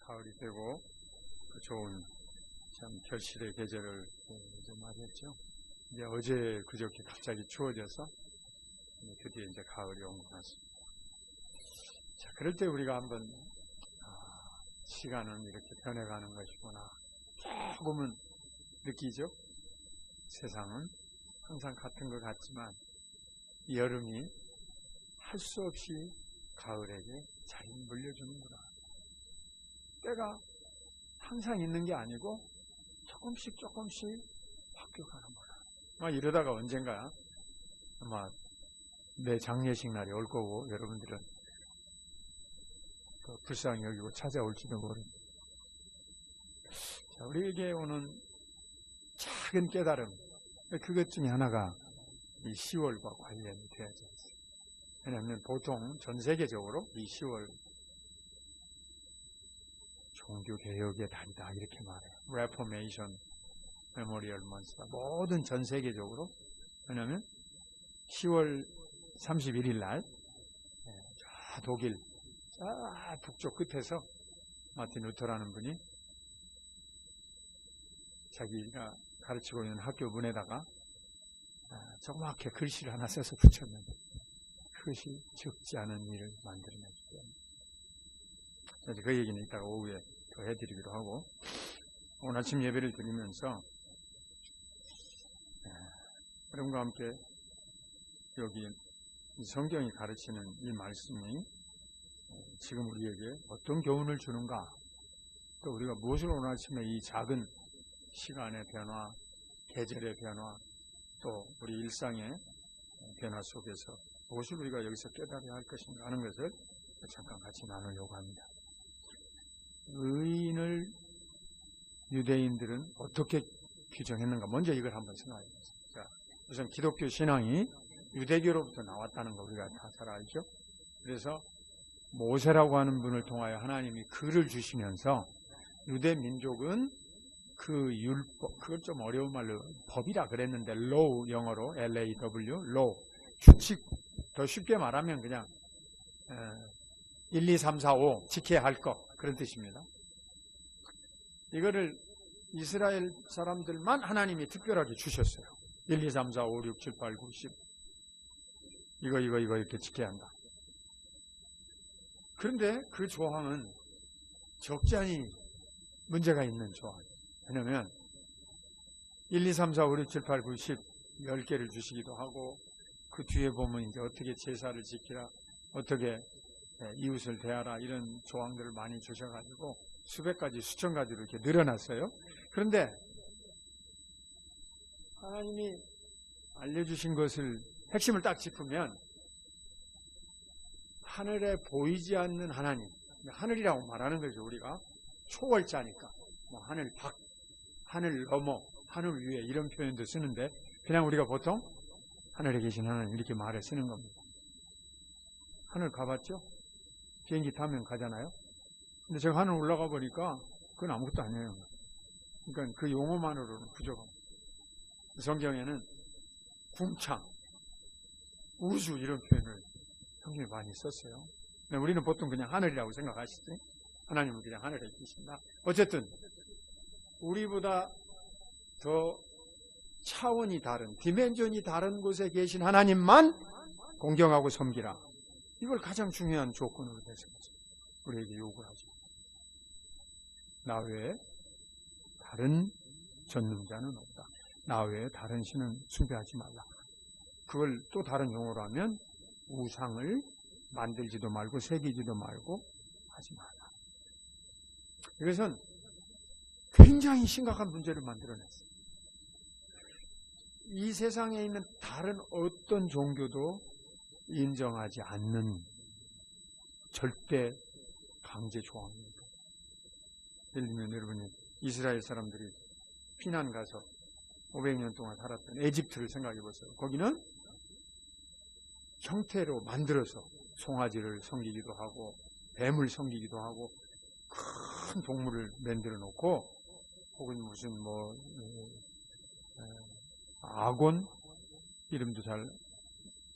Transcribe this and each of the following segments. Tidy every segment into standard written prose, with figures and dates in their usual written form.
가을이 되고 좋은 참 결실의 계절을 이제 맞이했죠. 이제 어제 그저께 갑자기 추워져서 드디어 이제 가을이 온 것 같습니다. 자, 그럴 때 우리가 한번 시간은 이렇게 변해가는 것이구나 조금은 느끼죠. 세상은 항상 같은 것 같지만 여름이 할 수 없이 가을에게 잘 물려주는구나. 때가 항상 있는 게 아니고 조금씩 바뀌어가는구나. 이러다가 언젠가 아마 내 장례식 날이 올 거고 여러분들은 불쌍히 여기고 찾아올지도 모릅니다. 자, 우리에게 오는 작은 깨달음, 그것 중에 하나가 이 10월과 관련이 되어져 있어요. 왜냐하면 보통 전 세계적으로 이 10월 종교개혁의 달이다 이렇게 말해요. Reformation Memorial Month다. 모든 전 세계적으로. 왜냐하면 10월 31일 날 저 독일 저 북쪽 끝에서 마틴 루터라는 분이 자기가 가르치고 있는 학교 문에다가 조그맣게 글씨를 하나 써서 붙였는데 그것이 적지 않은 일을 만들어내기 때문에 그 얘기는 이따가 오후에 더 해드리기로 하고, 오늘 아침 예배를 드리면서 여러분과 함께 여기 이 성경이 가르치는 이 말씀이 지금 우리에게 어떤 교훈을 주는가, 또 우리가 무엇을 오늘 아침에 이 작은 시간의 변화, 계절의 변화, 또 우리 일상의 변화 속에서 무엇을 우리가 여기서 깨달아야 할 것인가 하는 것을 잠깐 같이 나누려고 합니다. 의인을 유대인들은 어떻게 규정했는가, 먼저 이걸 한번 생각해 보세요. 자, 우선 기독교 신앙이 유대교로부터 나왔다는 거 우리가 다 잘 알죠. 그래서 모세라고 하는 분을 통하여 하나님이 글을 주시면서 유대 민족은 그 율법, 그걸 좀 어려운 말로 법이라 그랬는데 law, 영어로 LAW, law, 규칙, 더 쉽게 말하면 그냥 1, 2, 3, 4, 5 지켜야 할 것, 그런 뜻입니다. 이거를 이스라엘 사람들만 하나님이 특별하게 주셨어요. 1, 2, 3, 4, 5, 6, 7, 8, 9, 10 이거 이렇게 지켜야 한다. 그런데 그 조항은 적지 않이 문제가 있는 조항이에요. 왜냐하면 1, 2, 3, 4, 5, 6, 7, 8, 9, 10 10개를 주시기도 하고, 그 뒤에 보면 이제 어떻게 제사를 지키라, 어떻게 이웃을 대하라, 이런 조항들을 많이 주셔가지고 수백 가지, 수천 가지로 이렇게 늘어났어요. 그런데 하나님이 알려주신 것을 핵심을 딱 짚으면 하늘에 보이지 않는 하나님, 하늘이라고 말하는 거죠. 우리가 초월자니까 하늘 밖, 하늘 넘어, 하늘 위에 이런 표현도 쓰는데 그냥 우리가 보통 하늘에 계신 하나님 이렇게 말을 쓰는 겁니다. 하늘 가봤죠? 비행기 타면 가잖아요. 근데 제가 하늘 올라가 보니까 그건 아무것도 아니에요. 그러니까 그 용어만으로는 부족합니다. 성경에는 궁창, 우주 이런 표현을 성경에 많이 썼어요. 근데 우리는 보통 그냥 하늘이라고 생각하시지, 하나님은 그냥 하늘에 계신다. 어쨌든 우리보다 더 차원이 다른, 디멘전이 다른 곳에 계신 하나님만 공경하고 섬기라. 이걸 가장 중요한 조건으로 해서 우리에게 요구를 하죠. 나 외에 다른 전능자는 없다. 나 외에 다른 신은 숭배하지 말라. 그걸 또 다른 용어로 하면 우상을 만들지도 말고 새기지도 말고 하지 말라. 이것은 굉장히 심각한 문제를 만들어냈어요. 이 세상에 있는 다른 어떤 종교도 인정하지 않는 절대 강제 조항입니다. 예를 들면 여러분이 이스라엘 사람들이 피난 가서 500년 동안 살았던 에집트를 생각해 보세요. 거기는 형태로 만들어서 송아지를 섬기기도 하고 뱀을 섬기기도 하고 큰 동물을 만들어 놓고, 혹은 무슨 아곤 이름도 잘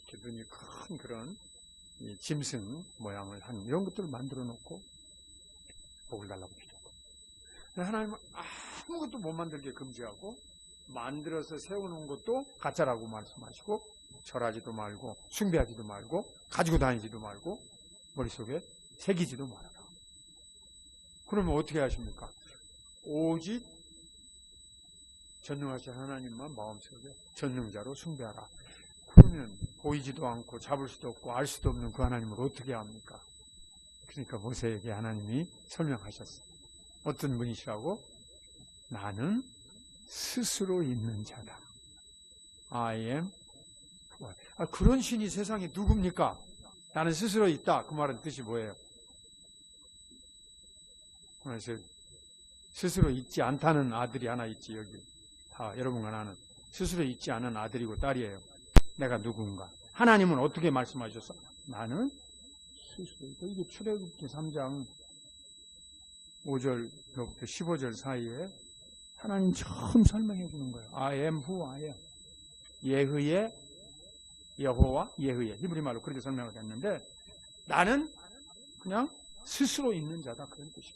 기분이 큰 그런 짐승 모양을 한 이런 것들을 만들어 놓고, 복을 달라고 기도하고. 하나님은 아무것도 못 만들게 금지하고 만들어서 세워놓은 것도 가짜라고 말씀하시고 절하지도 말고 숭배하지도 말고 가지고 다니지도 말고 머릿속에 새기지도 말아라. 그러면 어떻게 하십니까? 오직 전능하신 하나님만 마음속에 전능자로 숭배하라. 그러면 보이지도 않고 잡을 수도 없고 알 수도 없는 그 하나님을 어떻게 합니까? 그러니까 모세에게 하나님이 설명하셨어요. 어떤 분이시라고? 나는 스스로 있는 자다. I am. 그런 신이 세상에 누굽니까? 나는 스스로 있다. 그 말은 뜻이 뭐예요? 그래서 스스로 있지 않다는 아들이 하나 있지. 여기 다 여러분과 나는 스스로 있지 않은 아들이고 딸이에요. 내가 누군가. 하나님은 어떻게 말씀하셨어? 나는 스스로 있다. 이게 출애굽기 3장 5절부터 15절 사이에 하나님 처음 설명해 주는 거예요. I am who I am. 예흐의 여호와 예흐의 히브리 말로 그렇게 설명을 했는데 나는 그냥 스스로 있는 자다 그런 뜻이에요.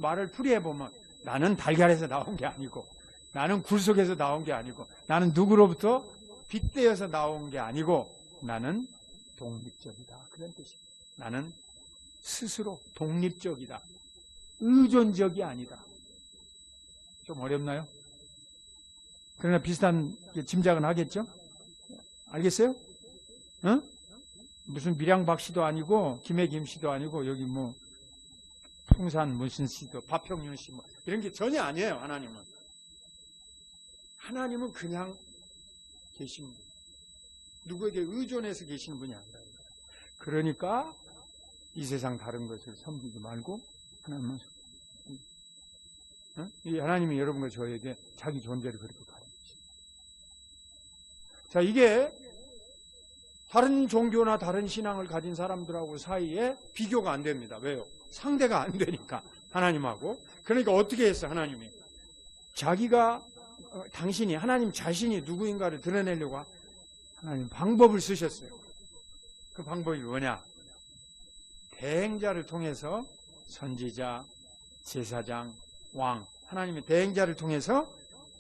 말을 풀이해 보면 나는 달걀에서 나온 게 아니고 나는 굴 속에서 나온 게 아니고 나는 누구로부터 빗대어서 나온 게 아니고 나는 독립적이다 그런 뜻이에요. 나는 스스로 독립적이다. 의존적이 아니다. 좀 어렵나요? 그러나 비슷한 짐작은 하겠죠? 알겠어요? 어? 무슨 밀양박 씨도 아니고 김해김 씨도 아니고 여기 뭐 풍산 무슨 씨도 박평윤 씨 뭐 이런 게 전혀 아니에요. 하나님은 그냥 계신 분. 누구에게 의존해서 계시는 분이 아니라. 그러니까 이 세상 다른 것을 섬기지 말고 하나님은 이 하나님이 여러분과 저에게 자기 존재를 그렇게 가르치십니다. 자, 이게 다른 종교나 다른 신앙을 가진 사람들하고 사이에 비교가 안 됩니다. 왜요? 상대가 안 되니까 하나님하고. 그러니까 어떻게 했어 하나님이? 자기가 당신이 하나님 자신이 누구인가를 드러내려고 하나님 방법을 쓰셨어요. 그 방법이 뭐냐? 대행자를 통해서 선지자, 제사장, 왕, 하나님의 대행자를 통해서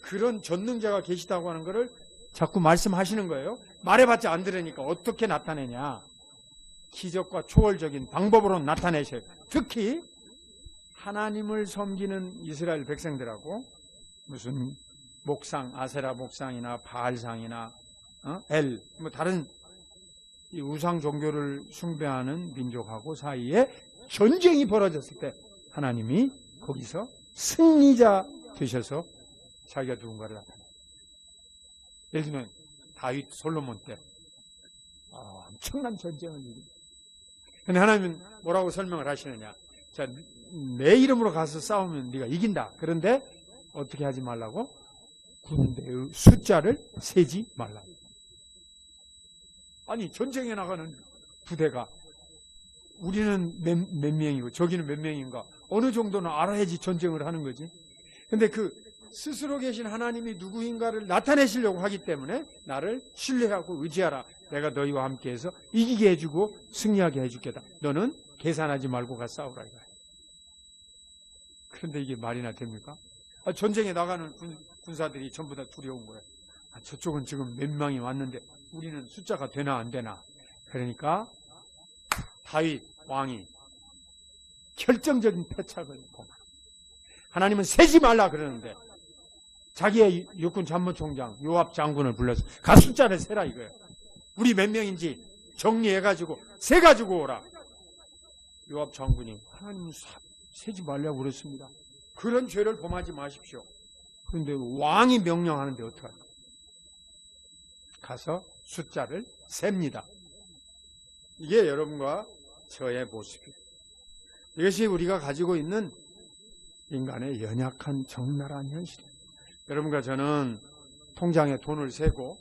그런 전능자가 계시다고 하는 것을 자꾸 말씀하시는 거예요. 말해봤자 안 들으니까 어떻게 나타내냐? 기적과 초월적인 방법으로 나타내셔요. 특히 하나님을 섬기는 이스라엘 백성들하고 무슨 목상, 아세라 목상이나 바알상이나 엘, 뭐 다른 이 우상 종교를 숭배하는 민족하고 사이에 전쟁이 벌어졌을 때 하나님이 거기서 승리자 되셔서 자기가 누군가를 나타내요. 예를 들면 다윗, 솔로몬 때 엄청난 전쟁을 이깁니다. 그런데 하나님은 뭐라고 설명을 하시느냐? 자, 내 이름으로 가서 싸우면 네가 이긴다. 그런데 어떻게 하지 말라고? 군대의 숫자를 세지 말라고. 아니 전쟁에 나가는 부대가 우리는 몇 명이고 저기는 몇 명인가 어느 정도는 알아야지 전쟁을 하는 거지. 근데 그 스스로 계신 하나님이 누구인가를 나타내시려고 하기 때문에 나를 신뢰하고 의지하라. 내가 너희와 함께해서 이기게 해주고 승리하게 해주겠다. 너는 계산하지 말고 가 싸우라 이거야. 그런데 이게 말이나 됩니까? 전쟁에 나가는 군사들이 전부 다 두려운 거예요. 저쪽은 지금 몇 명이 왔는데 우리는 숫자가 되나 안 되나. 그러니까 다윗 왕이 결정적인 패착을 범합니다. 하나님은 세지 말라 그러는데 자기의 육군 참모총장 요압 장군을 불러서 가 숫자를 세라 이거예요. 우리 몇 명인지 정리해가지고 세가지고 오라. 요압 장군이 하나님 세지 말라고 그랬습니다. 그런 죄를 범하지 마십시오. 그런데 왕이 명령하는데 어떡할까? 가서 숫자를 셉니다. 이게 여러분과 저의 모습이에요. 이것이 우리가 가지고 있는 인간의 연약한 적나라한 현실이에요. 여러분과 저는 통장에 돈을 세고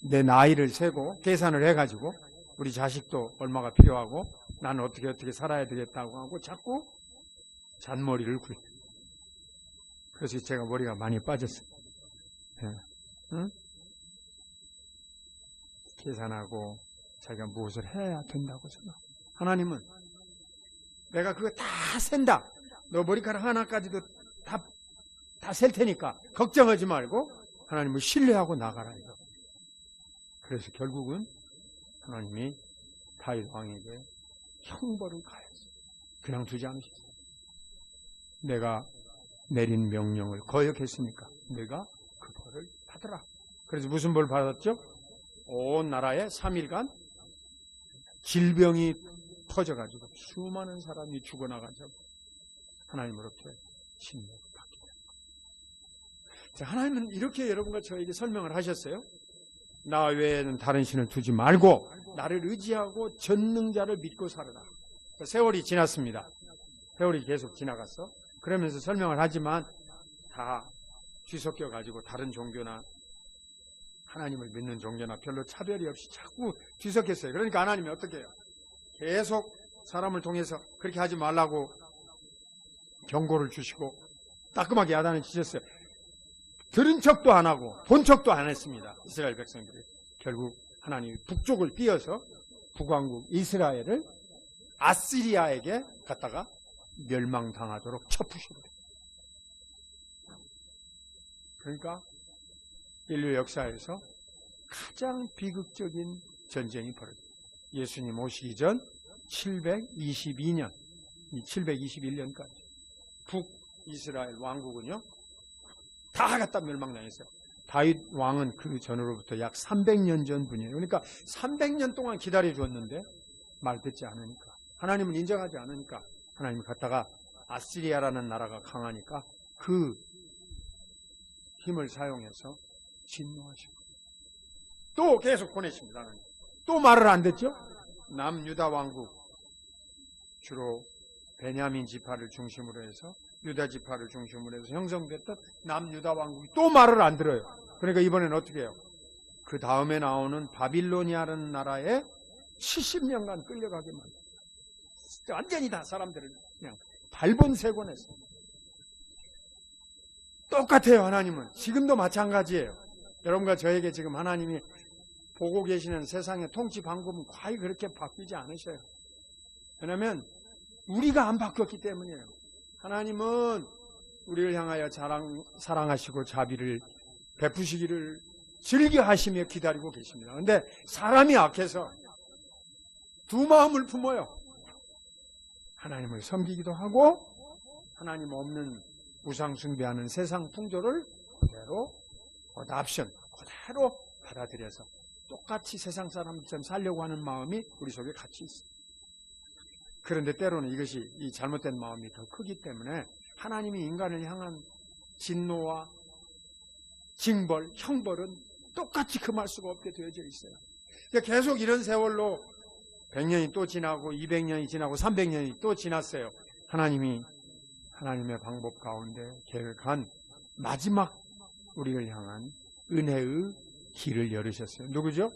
내 나이를 세고 계산을 해가지고 우리 자식도 얼마가 필요하고 나는 어떻게 살아야 되겠다고 하고 자꾸 잔머리를 굴려요. 그래서 제가 머리가 많이 빠졌어요. 응? 계산하고 자기가 무엇을 해야 된다고 생각. 하나님은 내가 그거 다 센다. 너 머리카락 하나까지도 다 셀 테니까 걱정하지 말고 하나님을 신뢰하고 나가라. 이거. 그래서 결국은 하나님이 다윗 왕에게 형벌을 가했어요. 그냥 두지 않으셨어요. 내가 내린 명령을 거역했으니까 내가 그 벌을 받으라. 그래서 무슨 벌 받았죠? 온 나라에 3일간 질병이 터져가지고 수많은 사람이 죽어나가죠. 하나님으로부터 침묵을 받게 됩니다. 하나님은 이렇게 여러분과 저에게 설명을 하셨어요. 나 외에는 다른 신을 두지 말고 나를 의지하고 전능자를 믿고 살아라. 세월이 지났습니다. 세월이 계속 지나갔어. 그러면서 설명을 하지만 다 뒤섞여가지고 다른 종교나 하나님을 믿는 종교나 별로 차별이 없이 자꾸 뒤섞였어요. 그러니까 하나님이 어떻게 해요? 계속 사람을 통해서 그렇게 하지 말라고 경고를 주시고 따끔하게 야단을 치셨어요. 들은 척도 안 하고 본 척도 안 했습니다. 이스라엘 백성들이. 결국 하나님이 북쪽을 띄어서 북왕국 이스라엘을 아시리아에게 갖다가 멸망당하도록 쳐푸시고. 그러니까 인류 역사에서 가장 비극적인 전쟁이 벌어졌어요. 예수님 오시기 전 722년, 721년까지 북이스라엘 왕국은요 다 갖다 멸망당했어요. 다윗 왕은 그 전으로부터 약 300년 전 분이에요. 그러니까 300년 동안 기다려주었는데 말 듣지 않으니까, 하나님은 인정하지 않으니까 하나님이 갖다가 아시리아라는 나라가 강하니까 그 힘을 사용해서 진노하시고 또 계속 보내십니다. 하나님. 또 말을 안 듣죠? 남유다 왕국, 주로 베냐민 지파를 중심으로 해서 유다 지파를 중심으로 해서 형성됐던 남유다 왕국이 또 말을 안 들어요. 그러니까 이번엔 어떻게 해요? 그 다음에 나오는 바빌로니아라는 나라에 70년간 끌려가게 만들어요. 완전히 다 사람들을 그냥 발본색원했어요. 똑같아요. 하나님은 지금도 마찬가지예요. 여러분과 저에게 지금 하나님이 보고 계시는 세상의 통치 방법은 거의 그렇게 바뀌지 않으셔요. 왜냐하면 우리가 안 바뀌었기 때문이에요. 하나님은 우리를 향하여 사랑하시고 자비를 베푸시기를 즐겨하시며 기다리고 계십니다. 그런데 사람이 악해서 두 마음을 품어요. 하나님을 섬기기도 하고 하나님 없는 우상 숭배하는 세상 풍조를 그대로 어답션, 그대로 받아들여서 똑같이 세상 사람처럼 살려고 하는 마음이 우리 속에 같이 있어요. 그런데 때로는 이것이 이 잘못된 마음이 더 크기 때문에 하나님이 인간을 향한 진노와 징벌, 형벌은 똑같이 금할 수가 없게 되어져 있어요. 계속 이런 세월로 100년이 또 지나고 200년이 지나고 300년이 또 지났어요. 하나님이 하나님의 방법 가운데 계획한 마지막 우리를 향한 은혜의 길을 열으셨어요. 누구죠?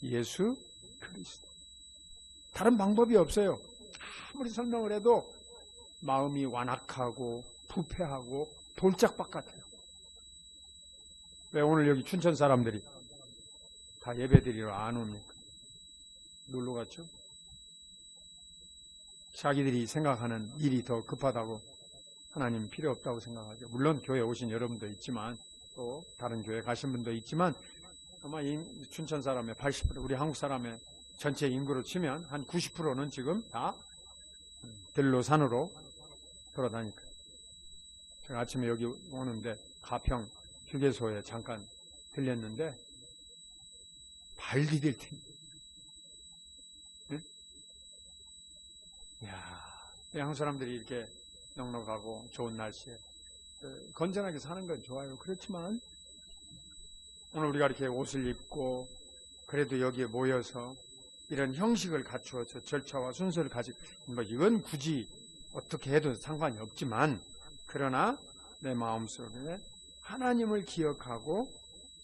예수 그리스도. 다른 방법이 없어요. 아무리 설명을 해도 마음이 완악하고 부패하고 돌짝박 같아요. 왜 오늘 여기 춘천 사람들이 다 예배드리러 안 옵니까? 놀러 갔죠? 자기들이 생각하는 일이 더 급하다고 하나님 필요 없다고 생각하죠. 물론 교회 오신 여러분도 있지만 또 다른 교회 가신 분도 있지만 아마 춘천 사람의 80%, 우리 한국 사람의 전체 인구로 치면 한 90%는 지금 다 들로 산으로 돌아다니까. 제가 아침에 여기 오는데 가평 휴게소에 잠깐 들렸는데 발 디딜 텐데. 네? 한국 사람들이 이렇게 넉넉하고 좋은 날씨에 건전하게 사는 건 좋아요. 그렇지만 오늘 우리가 이렇게 옷을 입고 그래도 여기에 모여서 이런 형식을 갖추어서 절차와 순서를 가지고 이건 굳이 어떻게 해도 상관이 없지만 그러나 내 마음속에 하나님을 기억하고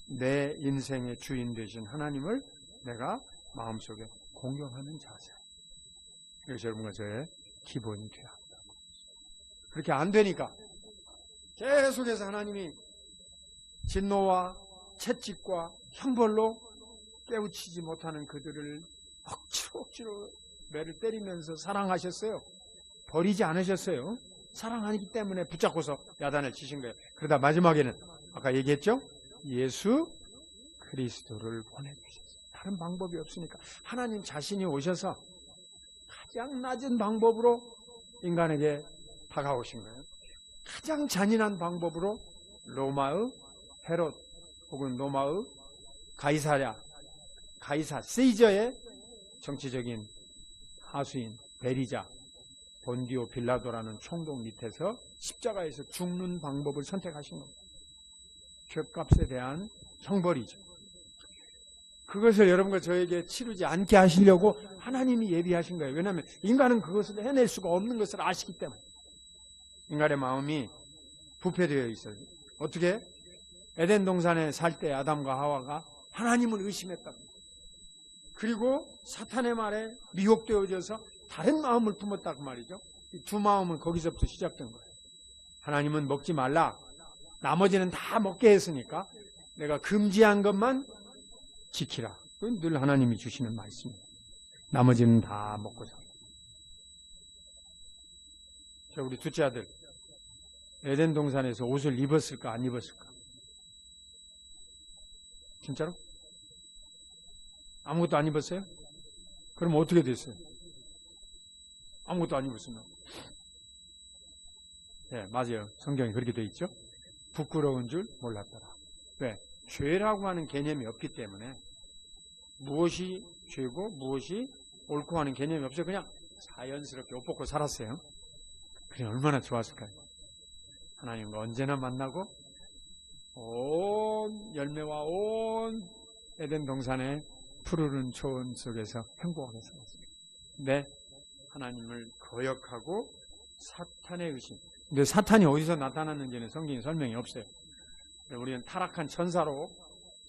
내 인생의 주인 되신 하나님을 내가 마음속에 공경하는 자세. 이것이 여러분과 저의 기본이 되어야 한다. 그렇게 안 되니까 계속해서 하나님이 진노와 채찍과 형벌로 깨우치지 못하는 그들을 억지로 매를 때리면서 사랑하셨어요. 버리지 않으셨어요. 사랑하기 때문에 붙잡고서 야단을 치신 거예요. 그러다 마지막에는 아까 얘기했죠? 예수 그리스도를 보내주셨어요. 다른 방법이 없으니까 하나님 자신이 오셔서 가장 낮은 방법으로 인간에게 다가오신 거예요. 가장 잔인한 방법으로 로마의 헤롯 혹은 로마의 가이사 세이저의 정치적인 하수인 베리자 본디오 빌라도라는 총독 밑에서 십자가에서 죽는 방법을 선택하신 겁니다. 죄값에 대한 형벌이죠. 그것을 여러분과 저에게 치르지 않게 하시려고 하나님이 예비하신 거예요. 왜냐하면 인간은 그것을 해낼 수가 없는 것을 아시기 때문에. 인간의 마음이 부패되어 있어요. 어떻게? 에덴 동산에 살 때 아담과 하와가 하나님을 의심했답니다. 그리고 사탄의 말에 미혹되어져서 다른 마음을 품었다 그 말이죠. 이 두 마음은 거기서부터 시작된 거예요. 하나님은 먹지 말라. 나머지는 다 먹게 했으니까 내가 금지한 것만 지키라. 그건 늘 하나님이 주시는 말씀이에요. 나머지는 다 먹고 살아. 자, 우리 둘째 아들 에덴 동산에서 옷을 입었을까 안 입었을까? 진짜로? 아무것도 안 입었어요? 그럼 어떻게 됐어요? 아무것도 안 입었으면. 네, 맞아요. 성경에 그렇게 돼 있죠. 부끄러운 줄 몰랐더라. 왜? 죄라고 하는 개념이 없기 때문에 무엇이 죄고 무엇이 옳고 하는 개념이 없어요. 그냥 자연스럽게 옷 벗고 살았어요. 그게 얼마나 좋았을까요? 하나님과 언제나 만나고 온 열매와 온 에덴 동산의 푸르른 초원 속에서 행복하게 살았습니다. 근데 하나님을 거역하고 사탄의 의심. 근데 사탄이 어디서 나타났는지는 성경에 설명이 없어요. 우리는 타락한 천사로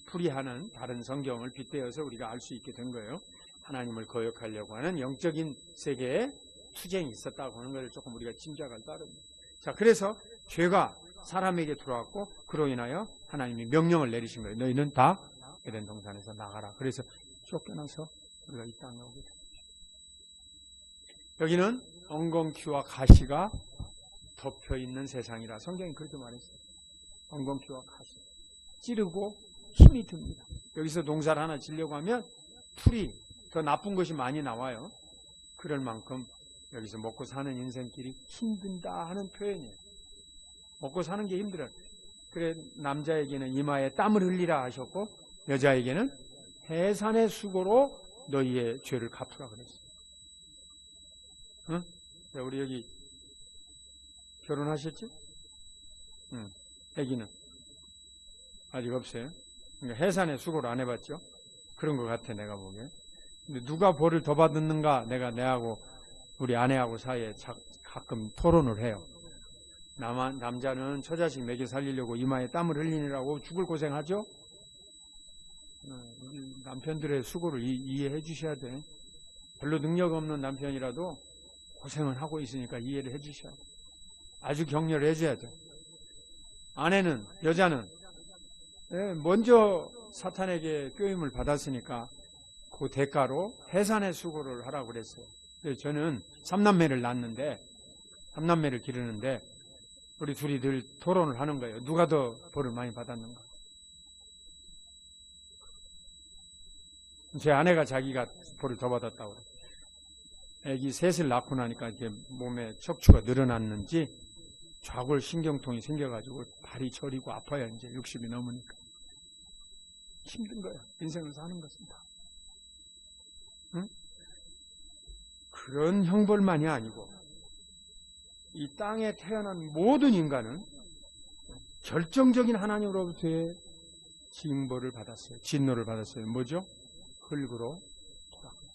풀이하는 다른 성경을 빗대어서 우리가 알 수 있게 된 거예요. 하나님을 거역하려고 하는 영적인 세계에 투쟁이 있었다고 하는 것을 조금 우리가 짐작할 따릅니다. 자, 그래서 죄가 사람에게 들어왔고 그로 인하여 하나님이 명령을 내리신 거예요. 너희는 다 에덴 동산에서 나가라. 그래서 쫓겨나서 우리가 이 땅에 오게 됩니다. 여기는 엉겅퀴와 가시가 덮여있는 세상이라 성경이 그렇게 말했어요. 엉겅퀴와 가시. 찌르고 힘이 듭니다. 여기서 농사를 하나 지려고 하면 풀이 더 나쁜 것이 많이 나와요. 그럴 만큼 여기서 먹고 사는 인생길이 힘든다 하는 표현이에요. 먹고 사는 게 힘들어요. 그래 남자에게는 이마에 땀을 흘리라 하셨고 여자에게는 해산의 수고로 너희의 죄를 갚으라 그랬어요. 응? 우리 여기 결혼하셨지? 응. 애기는 아직 없어요. 그러니까 해산의 수고를 안 해봤죠? 그런 것 같아 내가 보기에. 근데 누가 벌을 더 받았는가 내가 내하고 우리 아내하고 사이에 가끔 토론을 해요. 남자는 처자식 먹여 살리려고 이마에 땀을 흘리느라고 죽을 고생하죠? 남편들의 수고를 이해해 주셔야 돼. 별로 능력 없는 남편이라도 고생을 하고 있으니까 이해를 해 주셔야 돼. 아주 격려를 해줘야 돼. 아내는, 여자는 먼저 사탄에게 꾀임을 받았으니까 그 대가로 해산의 수고를 하라고 그랬어요. 그래서 저는 3남매를 낳았는데 3남매를 기르는데 우리 둘이 늘 토론을 하는 거예요. 누가 더 벌을 많이 받았는가. 제 아내가 자기가 벌을 더 받았다고 그래요. 애기 셋을 낳고 나니까 이렇게 몸에 척추가 늘어났는지 좌골 신경통이 생겨가지고 발이 저리고 아파요. 이제 60이 넘으니까. 힘든 거야. 인생을 사는 것은 다. 응? 그런 형벌만이 아니고 이 땅에 태어난 모든 인간은 결정적인 하나님으로부터의 징벌을 받았어요. 진노를 받았어요. 뭐죠? 흙으로 돌아갑니다.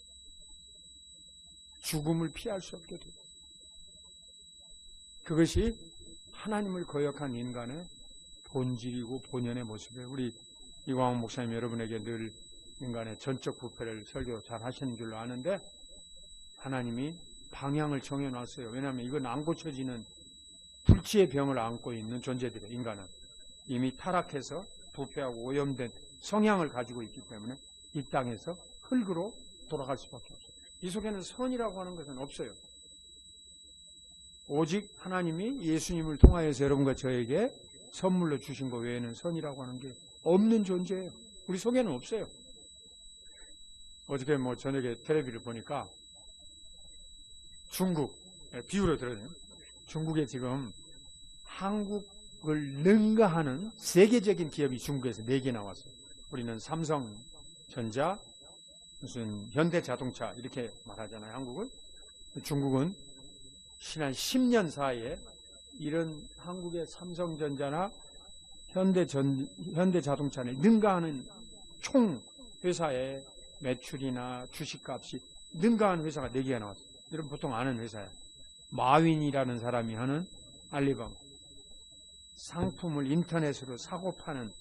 죽음을 피할 수 없게 돼요. 그것이 하나님을 거역한 인간의 본질이고 본연의 모습이에요. 우리 이광훈 목사님 여러분에게 늘 인간의 전적 부패를 설교 잘 하시는 줄로 아는데 하나님이 방향을 정해놨어요. 왜냐하면 이건 안 고쳐지는 불치의 병을 안고 있는 존재들이에요. 인간은 이미 타락해서 부패하고 오염된 성향을 가지고 있기 때문에 이 땅에서 흙으로 돌아갈 수밖에 없어요. 이 속에는 선이라고 하는 것은 없어요. 오직 하나님이 예수님을 통하여서 여러분과 저에게 선물로 주신 것 외에는 선이라고 하는 게 없는 존재예요. 우리 속에는 없어요. 어저께 저녁에 텔레비를 보니까 중국, 비유로 들어요. 중국에 지금 한국을 능가하는 세계적인 기업이 중국에서 4개 나왔어요. 우리는 삼성전자, 무슨 현대자동차 이렇게 말하잖아요. 한국은. 중국은 지난 10년 사이에 이런 한국의 삼성전자나 현대자동차를 능가하는 총 회사의 매출이나 주식값이 능가하는 회사가 4개가 나왔어요. 여러분 보통 아는 회사예요. 마윈이라는 사람이 하는 알리바바. 상품을 인터넷으로 사고 파는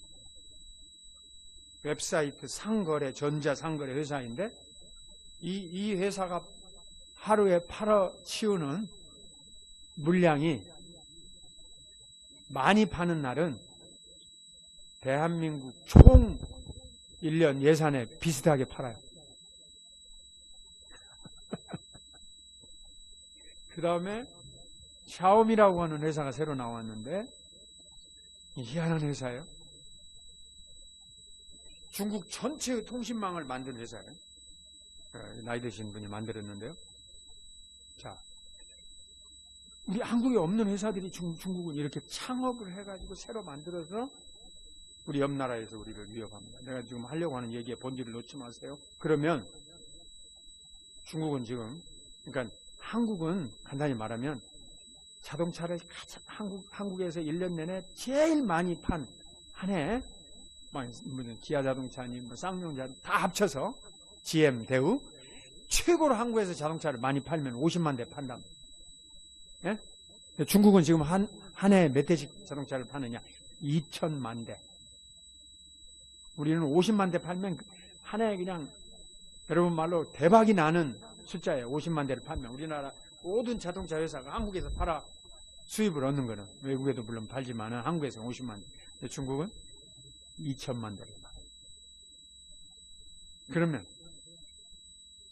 웹사이트 상거래, 전자상거래 회사인데 이 회사가 하루에 팔아치우는 물량이 많이 파는 날은 대한민국 총 1년 예산에 비슷하게 팔아요. 그 다음에 샤오미라고 하는 회사가 새로 나왔는데 희한한 회사예요. 중국 전체의 통신망을 만든 회사예요. 나이 드신 분이 만들었는데요. 자, 우리 한국에 없는 회사들이 중국은 이렇게 창업을 해가지고 새로 만들어서 우리 옆 나라에서 우리를 위협합니다. 내가 지금 하려고 하는 얘기의 본질을 놓지 마세요. 그러면 중국은 지금, 그러니까 한국은 간단히 말하면 자동차를 한국에서 1년 내내 제일 많이 판 한 해, 기아 자동차니 쌍용 자동차 다 합쳐서 GM, 대우 최고로 한국에서 자동차를 많이 팔면 50만 대 판답니다. 예? 중국은 지금 한 해 몇 대씩 자동차를 파느냐? 2천만 대. 우리는 50만 대 팔면 한 해에 그냥 여러분 말로 대박이 나는 숫자예요. 50만 대를 팔면. 우리나라 모든 자동차 회사가 한국에서 팔아 수입을 얻는 거는 외국에도 물론 팔지만 한국에서 50만 대. 근데 중국은 2천만 대를 팔아요. 그러면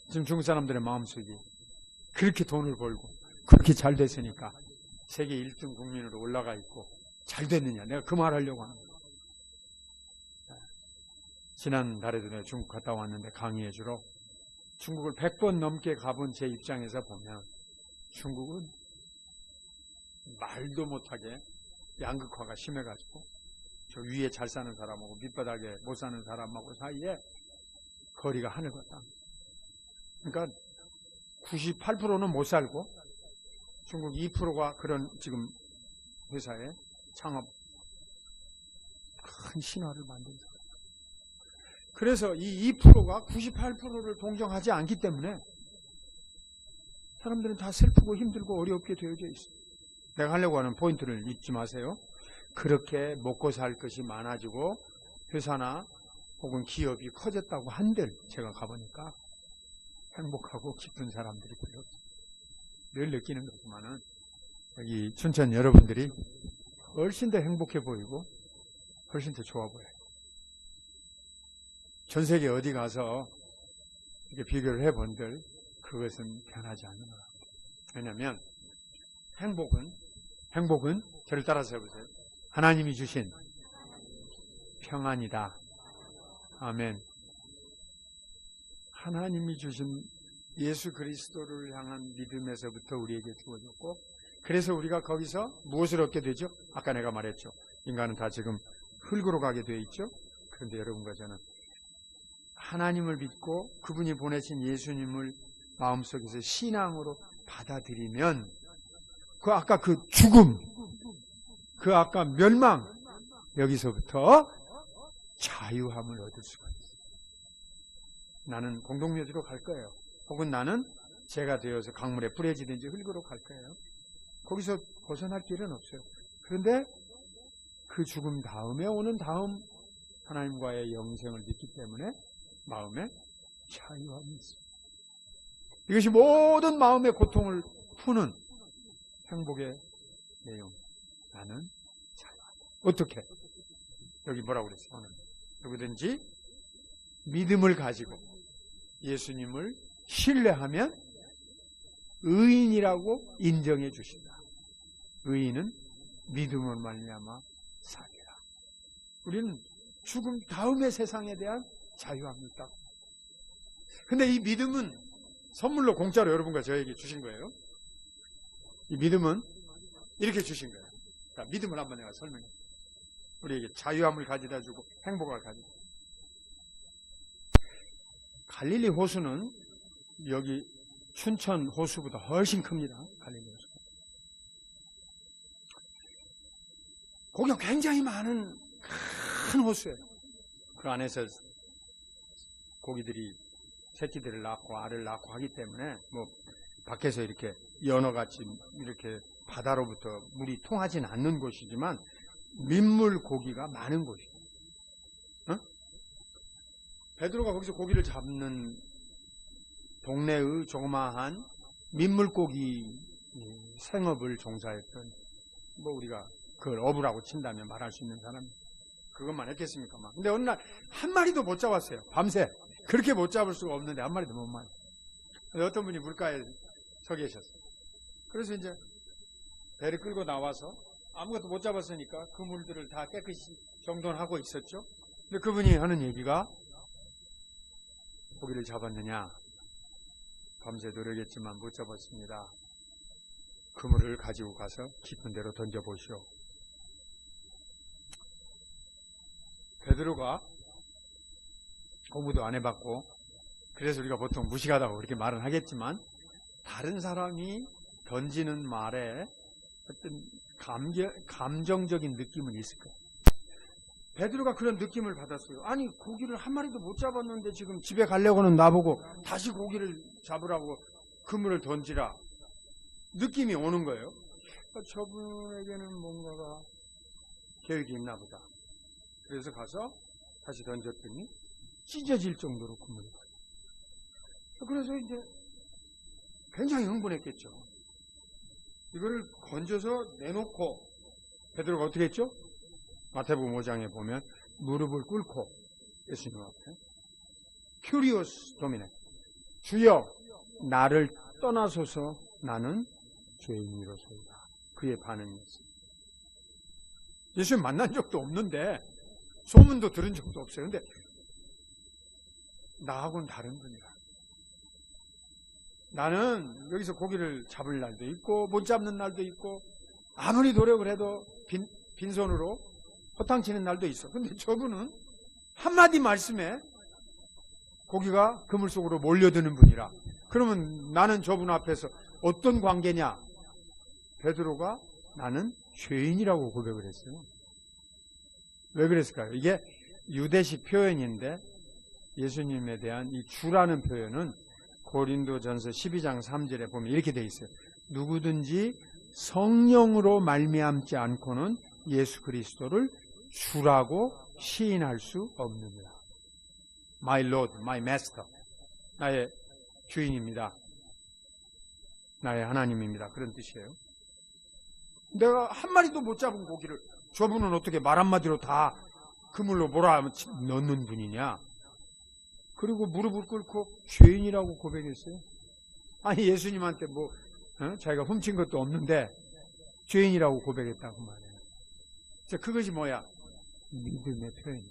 지금 중국 사람들의 마음속이 그렇게 돈을 벌고 그렇게 잘 됐으니까 세계 1등 국민으로 올라가 있고 잘 됐느냐. 내가 그 말 하려고 하는 거예요. 지난달에도 내가 중국 갔다 왔는데 강의해 주러 중국을 100번 넘게 가본 제 입장에서 보면 중국은 말도 못하게 양극화가 심해가지고 저 위에 잘 사는 사람하고 밑바닥에 못 사는 사람하고 사이에 거리가 하늘 같다. 그러니까 98%는 못 살고 중국 2%가 그런 지금 회사에 창업 큰 신화를 만든 사람. 그래서 이 2%가 98%를 동정하지 않기 때문에 사람들은 다 슬프고 힘들고 어렵게 되어져 있어요. 내가 하려고 하는 포인트를 잊지 마세요. 그렇게 먹고 살 것이 많아지고 회사나 혹은 기업이 커졌다고 한들 제가 가보니까 행복하고 기쁜 사람들이 별로 없어요. 늘 느끼는 거지만은 여기 춘천 여러분들이 훨씬 더 행복해 보이고 훨씬 더 좋아 보여요. 전 세계 어디 가서 이렇게 비교를 해본들 그것은 변하지 않는 것 같아요. 왜냐하면 행복은 저를 따라서 해보세요. 하나님이 주신 평안이다. 아멘. 하나님이 주신 예수 그리스도를 향한 믿음에서부터 우리에게 주어졌고 그래서 우리가 거기서 무엇을 얻게 되죠? 아까 내가 말했죠. 인간은 다 지금 흙으로 가게 되어 있죠. 그런데 여러분과 저는 하나님을 믿고 그분이 보내신 예수님을 마음속에서 신앙으로 받아들이면 그 아까 그 죽음, 그 아까 멸망 여기서부터 자유함을 얻을 수가 있어요. 나는 공동묘지로 갈 거예요. 혹은 나는 제가 되어서 강물에 뿌려지든지 흙으로 갈 거예요. 거기서 벗어날 길은 없어요. 그런데 그 죽음 다음에 오는 다음 하나님과의 영생을 믿기 때문에 마음에 자유함이 있습니다. 이것이 모든 마음의 고통을 푸는 행복의 내용. 나는 자유하다. 어떻게? 여기 뭐라고 그랬어요? 누구든지 믿음을 가지고 예수님을 신뢰하면 의인이라고 인정해 주신다. 의인은 믿음으로 말미암아 살리라. 우리는 죽음 다음의 세상에 대한 자유합니다. 근데 이 믿음은 선물로 공짜로 여러분과 저에게 주신 거예요. 이 믿음은 이렇게 주신 거예요. 자, 믿음을 한번 내가 설명해. 우리에게 자유함을 가져다 주고 행복을 가져다 주고. 갈릴리 호수는 여기 춘천 호수보다 훨씬 큽니다. 갈릴리 호수. 거기가 굉장히 많은 큰 호수예요. 그 안에서 고기들이 새끼들을 낳고 알을 낳고 하기 때문에 뭐 밖에서 이렇게 연어같이 이렇게 바다로부터 물이 통하지는 않는 곳이지만 민물 고기가 많은 곳이에요. 어? 베드로가 거기서 고기를 잡는 동네의 조그마한 민물고기 생업을 종사했던, 뭐 우리가 그걸 어부라고 친다면 말할 수 있는 사람이 그것만 했겠습니까? 근데 어느 날 한 마리도 못 잡았어요. 밤새. 그렇게 못 잡을 수가 없는데 한 마리도 못 맞아요. 어떤 분이 물가에 서 계셨어요. 그래서 이제 배를 끌고 나와서 아무것도 못 잡았으니까 그 물들을 다 깨끗이 정돈하고 있었죠. 근데 그분이 하는 얘기가, 고기를 잡았느냐? 밤새 노력했지만 못 잡았습니다. 그물을 가지고 가서 깊은 데로 던져보시오. 베드로가 공부도 안 해봤고, 그래서 우리가 보통 무식하다고 그렇게 말은 하겠지만, 다른 사람이 던지는 말에 어떤 감정적인 느낌은 있을 거예요. 베드로가 그런 느낌을 받았어요. 아니, 고기를 한 마리도 못 잡았는데 지금 집에 가려고는 나보고 다시 고기를 잡으라고 그물을 던지라. 느낌이 오는 거예요. 저분에게는 뭔가가 계획이 있나 보다. 그래서 가서 다시 던졌더니 찢어질 정도로 그물이. 그래서 이제 굉장히 흥분했겠죠. 이거를 건져서 내놓고 베드로가 어떻게 했죠? 마태복음 5장에 보면 무릎을 꿇고 예수님 앞에 큐리오스 도미네, 주여 나를 떠나소서 나는 죄인이로소이다. 그의 반응이었어요. 예수님 만난 적도 없는데 소문도 들은 적도 없어요. 근데 나하고는 다른 분이라. 나는 여기서 고기를 잡을 날도 있고 못 잡는 날도 있고 아무리 노력을 해도 빈손으로 허탕치는 날도 있어. 근데 저분은 한마디 말씀에 고기가 그물 속으로 몰려드는 분이라. 그러면 나는 저분 앞에서 어떤 관계냐? 베드로가 나는 죄인이라고 고백을 했어요. 왜 그랬을까요? 이게 유대식 표현인데 예수님에 대한 이 주라는 표현은 고린도전서 12장 3절에 보면 이렇게 돼 있어요. 누구든지 성령으로 말미암지 않고는 예수 그리스도를 주라고 시인할 수 없느니라. My Lord, my Master. 나의 주인입니다. 나의 하나님입니다. 그런 뜻이에요. 내가 한 마리도 못 잡은 고기를 저분은 어떻게 말 한마디로 다 그물로 몰아넣는 분이냐? 그리고 무릎을 꿇고 죄인이라고 고백했어요. 아니 예수님한테 자기가 훔친 것도 없는데 죄인이라고 고백했다고 말해요. 그것이 뭐야? 믿음의 표현이에요.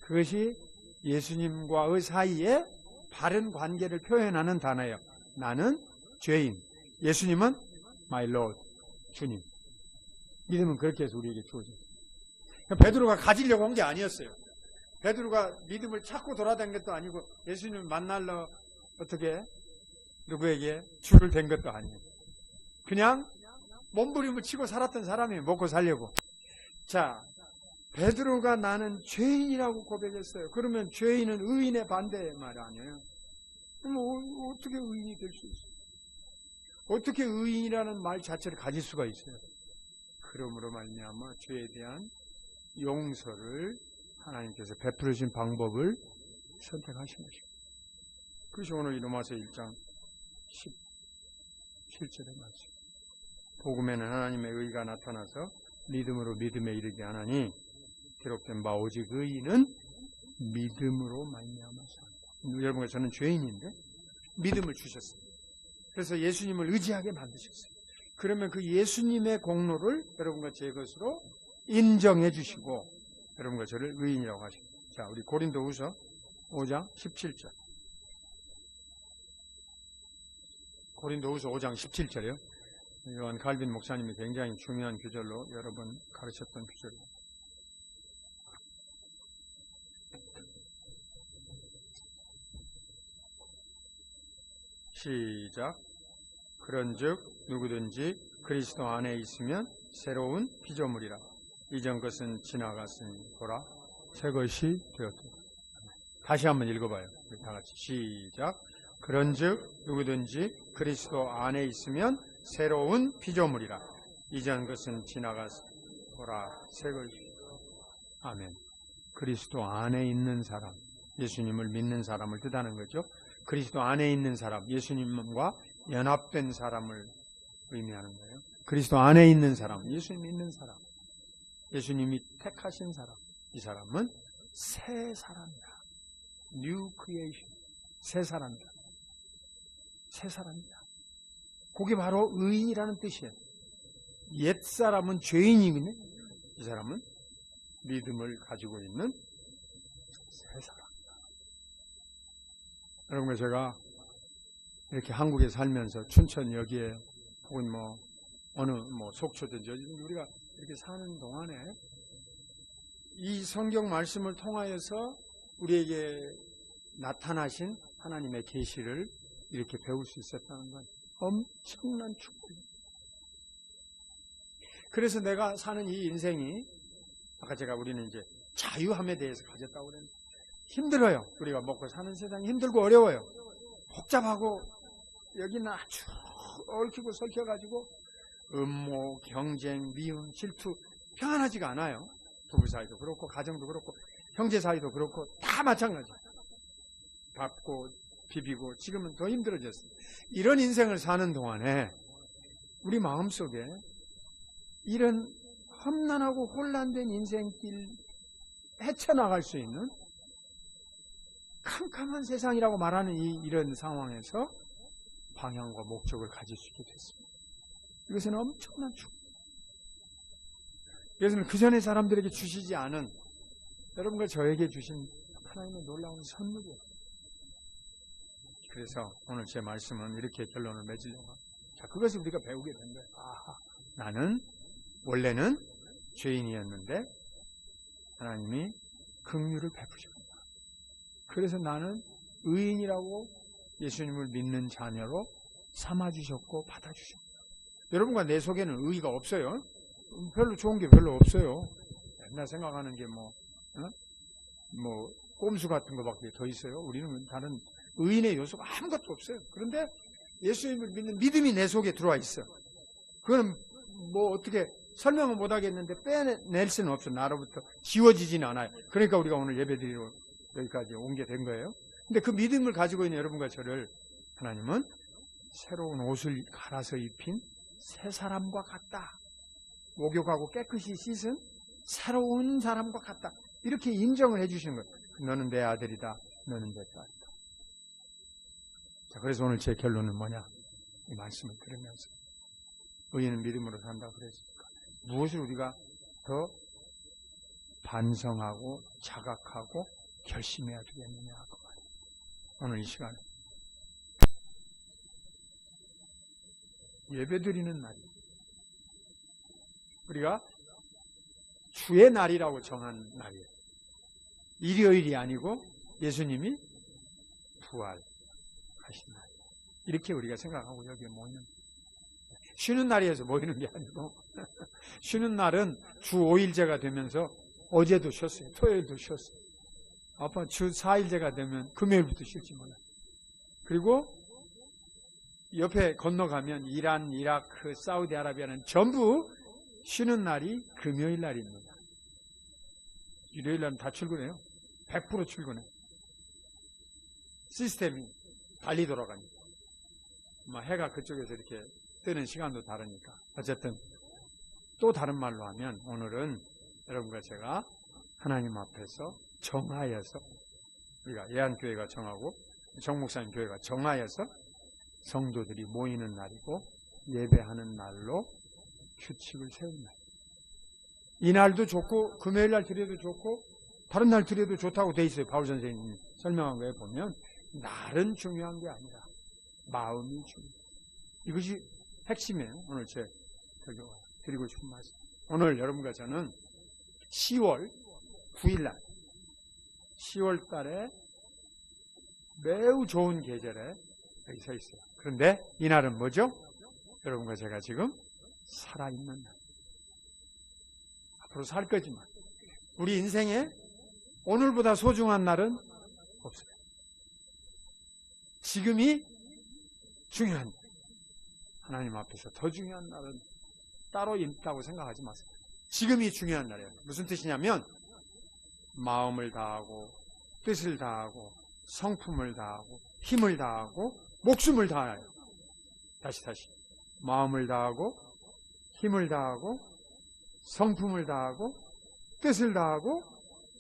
그것이 예수님과의 사이에 바른 관계를 표현하는 단어예요. 나는 죄인, 예수님은 my Lord, 주님. 믿음은 그렇게 해서 우리에게 주어져요. 베드로가 가지려고 한 게 아니었어요. 베드로가 믿음을 찾고 돌아다닌 것도 아니고 예수님을 만나러 어떻게 누구에게 줄을 댄 것도 아니에요. 그냥 몸부림을 치고 살았던 사람이에요. 먹고 살려고. 자, 베드로가 나는 죄인이라고 고백했어요. 그러면 죄인은 의인의 반대의 말 아니에요. 그럼 어떻게 의인이 될 수 있어요? 어떻게 의인이라는 말 자체를 가질 수가 있어요? 그러므로 말미암아 죄에 대한 용서를 하나님께서 베풀으신 방법을 선택하신 것입니다. 그것이 오늘 로마서 1장 17절의 말씀. 복음에는 하나님의 의가 나타나서 믿음으로 믿음에 이르게 하나니 기록된 바 오직 의인은 믿음으로 말미암아 산다. 여러분과 저는 죄인인데 믿음을 주셨어요. 그래서 예수님을 의지하게 만드셨어요. 그러면 그 예수님의 공로를 여러분과 제 것으로 인정해 주시고 여러분과 저를 의인이라고 하십니다. 자, 우리 고린도후서 5장 17절. 고린도후서 5장 17절이요. 요한 칼빈 목사님이 굉장히 중요한 구절로 여러 번 가르쳤던 구절입니다. 시작. 그런즉 누구든지 그리스도 안에 있으면 새로운 피조물이라. 이전 것은 지나갔으니 보라 새 것이 되었다. 다시 한번 읽어봐요. 다 같이 시작. 그런즉 누구든지 그리스도 안에 있으면 새로운 피조물이라. 이전 것은 지나갔으니 보라 새 것이. 아멘. 그리스도 안에 있는 사람, 예수님을 믿는 사람을 뜻하는 거죠. 그리스도 안에 있는 사람, 예수님과 연합된 사람을 의미하는 거예요. 그리스도 안에 있는 사람, 예수님 믿는 사람, 예수님이 택하신 사람, 이 사람은 새 사람이다. New creation. 새 사람이다. 새 사람이다. 그게 바로 의인이라는 뜻이에요. 옛 사람은 죄인이거든요. 이 사람은 믿음을 가지고 있는 새 사람이다. 여러분, 제가 이렇게 한국에 살면서 춘천 여기에 혹은 어느 속초든지 우리가 이렇게 사는 동안에 이 성경 말씀을 통하여서 우리에게 나타나신 하나님의 계시를 이렇게 배울 수 있었다는 건 엄청난 축복입니다. 그래서 내가 사는 이 인생이 아까 우리는 이제 자유함에 대해서 가졌다고 그랬는데 힘들어요. 우리가 먹고 사는 세상이 힘들고 어려워요. 복잡하고 여기는 아주 얽히고 설켜가지고 음모, 경쟁, 미움, 질투 평안하지가 않아요. 부부 사이도 그렇고 가정도 그렇고 형제 사이도 그렇고 다 마찬가지예요. 밟고 비비고 지금은 더 힘들어졌어요. 이런 인생을 사는 동안에 우리 마음속에 이런 험난하고 혼란된 인생길 헤쳐나갈 수 있는 캄캄한 세상이라고 말하는 이런 상황에서 방향과 목적을 가질 수 있게 됐습니다. 이것은 엄청난 축복. 이것은 그 전에 사람들에게 주시지 않은 여러분과 저에게 주신 하나님의 놀라운 선물이에요. 그래서 오늘 제 말씀은 이렇게 결론을 맺으려고 합니다. 자, 그것을 우리가 배우게 된 거예요. 아하, 나는 원래는 죄인이었는데 하나님이 긍휼을 베푸셨구나. 그래서 나는 의인이라고 예수님을 믿는 자녀로 삼아주셨고 받아주셨고. 여러분과 내 속에는 의의가 없어요. 별로 좋은 게 별로 없어요. 맨날 생각하는 게 꼼수 같은 거밖에 더 있어요. 우리는 다른 의인의 요소가 아무것도 없어요. 그런데 예수님을 믿는 믿음이 내 속에 들어와 있어. 그건 어떻게 설명은 못 하겠는데 빼낼 수는 없어. 나로부터 지워지지는 않아요. 그러니까 우리가 오늘 예배드리러 여기까지 온 게 된 거예요. 근데 그 믿음을 가지고 있는 여러분과 저를 하나님은 새로운 옷을 갈아서 입힌 새 사람과 같다. 목욕하고 깨끗이 씻은 새로운 사람과 같다. 이렇게 인정을 해주시는 거예요. 너는 내 아들이다. 너는 내 딸이다. 자, 그래서 오늘 제 결론은 뭐냐? 이 말씀을 들으면서 의인은 믿음으로 산다 그랬으니까 무엇을 우리가 더 반성하고 자각하고 결심해야 되겠느냐 그 말이에요. 오늘 이 시간에 예배드리는 날이에요. 우리가 주의 날이라고 정한 날이에요. 일요일이 아니고 예수님이 부활하신 날이에요. 이렇게 우리가 생각하고 여기에 모이는 쉬는 날이어서 모이는 게 아니고 쉬는 날은 주 5일제가 되면서 어제도 쉬었어요. 토요일도 쉬었어요. 아빠 주 4일제가 되면 금요일부터 쉴지 몰라요. 그리고 옆에 건너가면 이란, 이라크, 사우디아라비아는 전부 쉬는 날이 금요일 날입니다. 일요일 날은 다 출근해요. 100% 출근해요. 시스템이 달리 돌아가니까. 해가 그쪽에서 이렇게 뜨는 시간도 다르니까. 어쨌든 또 다른 말로 하면 오늘은 여러분과 제가 하나님 앞에서 정하여서 우리가 예한교회가 정하고 정목사님 교회가 정하여서 성도들이 모이는 날이고 예배하는 날로 규칙을 세운 날. 이 날도 좋고 금요일 날 드려도 좋고 다른 날 드려도 좋다고 돼 있어요. 바울 선생님이 설명한 거에 보면 날은 중요한 게 아니라 마음이 중요해요. 이것이 핵심이에요. 오늘 제 드리고 싶은 말씀. 오늘 여러분과 저는 10월 9일 날 10월 달에 매우 좋은 계절에 여기 서 있어요. 그런데 이 날은 뭐죠? 여러분과 제가 지금 살아있는 날. 앞으로 살 거지만 우리 인생에 오늘보다 소중한 날은 없어요. 지금이 중요한 날. 하나님 앞에서 더 중요한 날은 따로 있다고 생각하지 마세요. 지금이 중요한 날이에요. 무슨 뜻이냐면 마음을 다하고 뜻을 다하고 성품을 다하고 힘을 다하고 목숨을 다해요. 다시 마음을 다하고 힘을 다하고 성품을 다하고 뜻을 다하고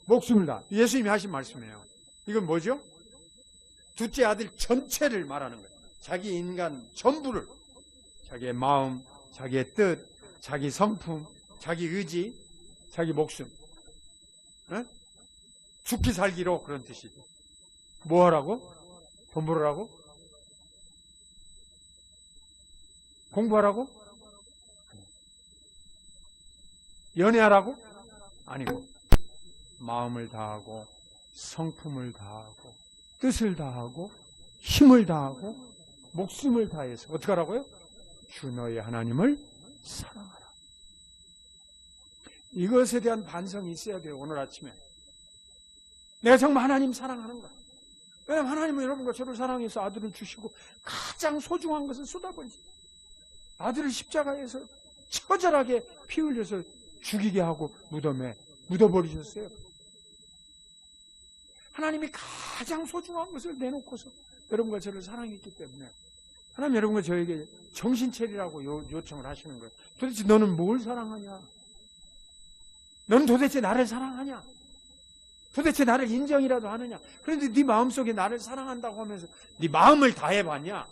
목숨을 다하고 예수님이 하신 말씀이에요. 이건 뭐죠? 둘째 아들 전체를 말하는 거예요. 자기 인간 전부를, 자기의 마음, 자기의 뜻, 자기 성품, 자기 의지, 자기 목숨, 에? 죽기 살기로, 그런 뜻이죠. 뭐 하라고? 돈 벌으라고? 공부하라고? 연애하라고? 아니고 마음을 다하고 성품을 다하고 뜻을 다하고 힘을 다하고 목숨을 다해서 어떻게 하라고요? 주 너의 하나님을 사랑하라. 이것에 대한 반성이 있어야 돼요. 오늘 아침에 내가 정말 하나님 사랑하는가? 왜냐하면 하나님은 여러분과 저를 사랑해서 아들을 주시고 가장 소중한 것을 쏟아버리죠. 아들을 십자가에서 처절하게 피 흘려서 죽이게 하고 무덤에 묻어버리셨어요. 하나님이 가장 소중한 것을 내놓고서 여러분과 저를 사랑했기 때문에 하나님 여러분과 저에게 정신 차리라고 요청을 하시는 거예요. 도대체 너는 뭘 사랑하냐? 너는 도대체 나를 사랑하냐? 도대체 나를 인정이라도 하느냐? 그런데 네 마음속에 나를 사랑한다고 하면서 네 마음을 다해봤냐?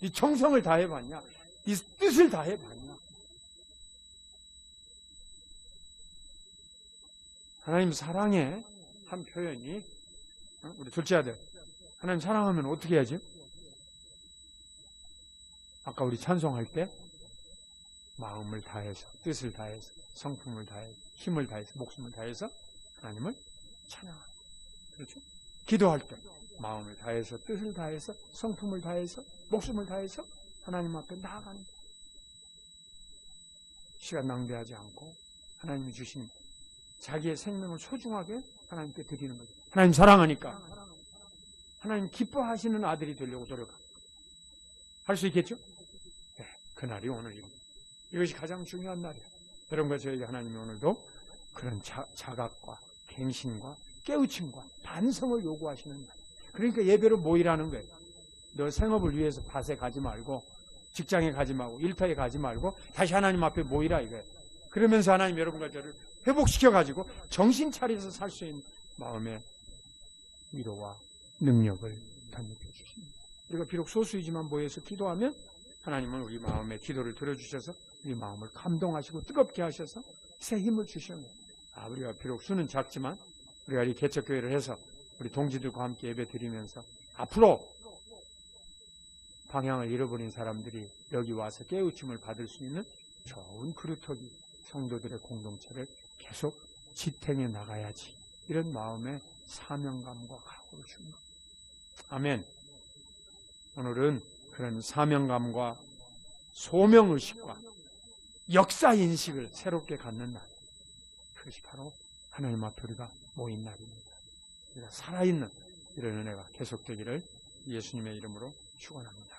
네 정성을 다해봤냐? 네 뜻을 다해봤냐? 하나님 사랑의 한 표현이 우리 둘째 아들 하나님 사랑하면 어떻게 해야지? 아까 우리 찬송할 때 마음을 다해서 뜻을 다해서 성품을 다해서 힘을 다해서 목숨을 다해서 하나님을 찬양하는, 그렇죠? 기도할 때 마음을 다해서 뜻을 다해서 성품을 다해서 목숨을 다해서 하나님 앞에 나아가는, 시간 낭비하지 않고 하나님이 주신 자기의 생명을 소중하게 하나님께 드리는 거죠. 하나님 사랑하니까 하나님 기뻐하시는 아들이 되려고 노력합니다. 할 수 있겠죠? 네, 그날이 오늘입니다. 이것이 가장 중요한 날이에요. 여러분과 저에게 하나님이 오늘도 그런 자각과 갱신과 깨우침과 반성을 요구하시는 날. 그러니까 예배로 모이라는 거예요. 너 생업을 위해서 밭에 가지 말고 직장에 가지 말고 일터에 가지 말고 다시 하나님 앞에 모이라 이거예요. 그러면서 하나님 여러분과 저를 회복시켜가지고 정신 차려서 살 수 있는 마음의 위로와 능력을 덧입혀 주십니다. 우리가 비록 소수이지만 모여서 기도하면 하나님은 우리 마음의 기도를 들어주셔서 우리 마음을 감동하시고 뜨겁게 하셔서 새 힘을 주십니다. 우리가 비록 수는 작지만 우리가 이 개척교회를 해서 우리 동지들과 함께 예배 드리면서 앞으로 방향을 잃어버린 사람들이 여기 와서 깨우침을 받을 수 있는 좋은 그루터기 성도들의 공동체를 계속 지탱해 나가야지, 이런 마음의 사명감과 각오를 줍니다. 아멘. 오늘은 그런 사명감과 소명의식과 역사인식을 새롭게 갖는 날, 그것이 바로 하나님 앞에 우리가 모인 날입니다. 우리가 살아있는 이런 은혜가 계속되기를 예수님의 이름으로 축원합니다.